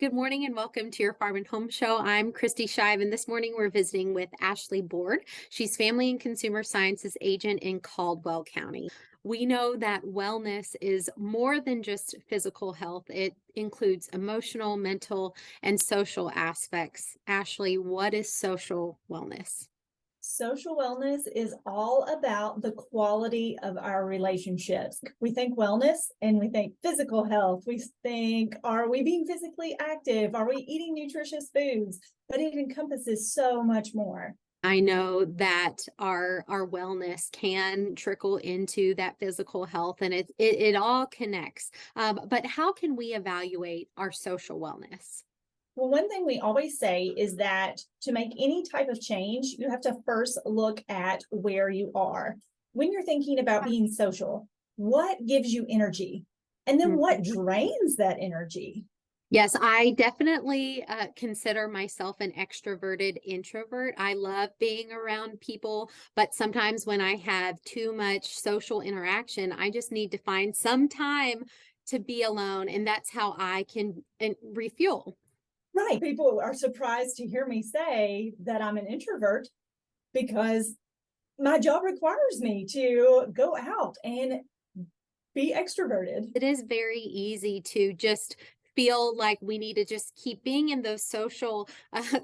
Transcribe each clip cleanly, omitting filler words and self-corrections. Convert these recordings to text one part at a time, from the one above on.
Good morning and welcome to your Farm and Home Show. I'm Kristi Shive, and this morning we're visiting with Ashley Board. She's Family and Consumer Sciences Agent in Caldwell County. We know that wellness is more than just physical health. It includes emotional, mental, and social aspects. Ashley, what is social wellness? Social wellness is all about the quality of our relationships. We think wellness and we think physical health. We think, are we being physically active? Are we eating nutritious foods? But it encompasses so much more. I know that our wellness can trickle into that physical health, and it all connects. But how can we evaluate our social wellness? Well, one thing we always say is that to make any type of change, you have to first look at where you are. When you're thinking about being social, what gives you energy? And then what drains that energy? Yes, I definitely consider myself an extroverted introvert. I love being around people, but sometimes when I have too much social interaction, I just need to find some time to be alone, and that's how I can refuel. Right. People are surprised to hear me say that I'm an introvert because my job requires me to go out and be extroverted. It is very easy to just feel like we need to just keep being in those social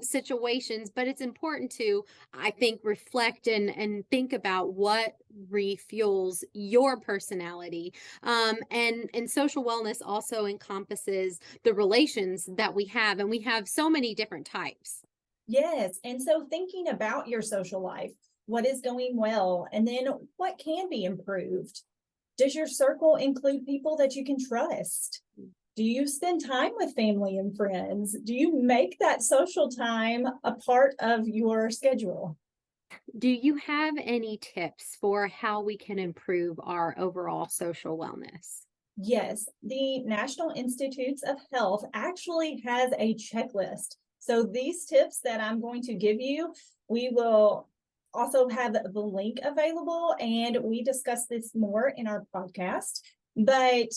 situations, but it's important to, I think, reflect and think about what refuels your personality. And social wellness also encompasses the relations that we have, and we have so many different types. Yes. And so thinking about your social life, what is going well, and then what can be improved? Does your circle include people that you can trust? Do you spend time with family and friends? Do you make that social time a part of your schedule? Do you have any tips for how we can improve our overall social wellness? Yes, the National Institutes of Health actually has a checklist. So these tips that I'm going to give you, we will also have the link available, and we discuss this more in our podcast. But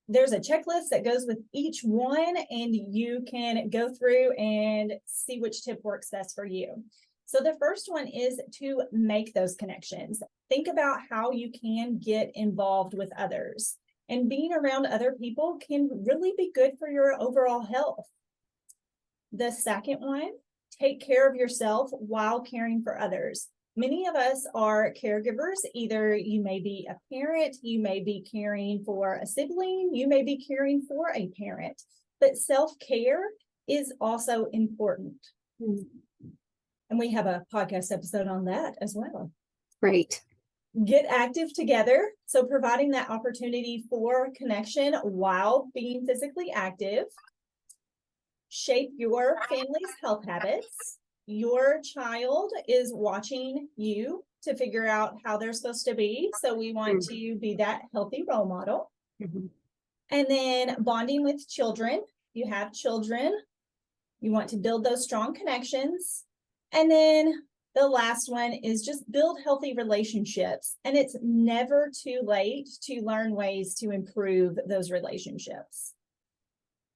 there's a checklist that goes with each one, and you can go through and see which tip works best for you. So the first one is to make those connections. Think about how you can get involved with others. And being around other people can really be good for your overall health. The second one, take care of yourself while caring for others. Many of us are caregivers. Either you may be a parent, you may be caring for a sibling, you may be caring for a parent, but self-care is also important. And we have a podcast episode on that as well. Great. Get active together. So providing that opportunity for connection while being physically active. Shape your family's health habits. Your child is watching you to figure out how they're supposed to be. So we want to be that healthy role model. And then bonding with children. You have children. You want to build those strong connections. And then the last one is just build healthy relationships. And it's never too late to learn ways to improve those relationships.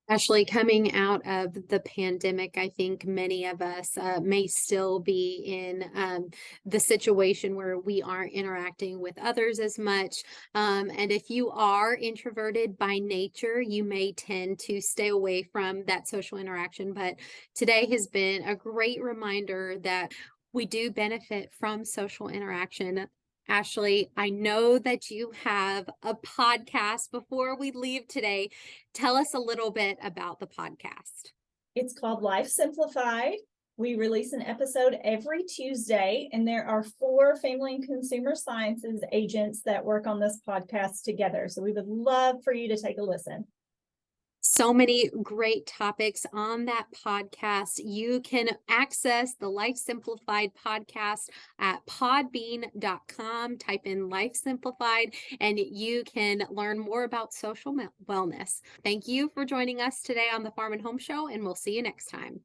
Ashley, coming out of the pandemic, I think many of us may still be in the situation where we aren't interacting with others as much. And if you are introverted by nature, you may tend to stay away from that social interaction. But today has been a great reminder that we do benefit from social interaction. Ashley, I know that you have a podcast. Before we leave today, tell us a little bit about the podcast. It's called Life Simplified. We release an episode every Tuesday, and there are 4 Family and Consumer Sciences agents that work on this podcast together. So we would love for you to take a listen. So many great topics on that podcast. You can access the Life Simplified podcast at podbean.com. Type in Life Simplified, and you can learn more about social wellness. Thank you for joining us today on the Farm and Home Show, and we'll see you next time.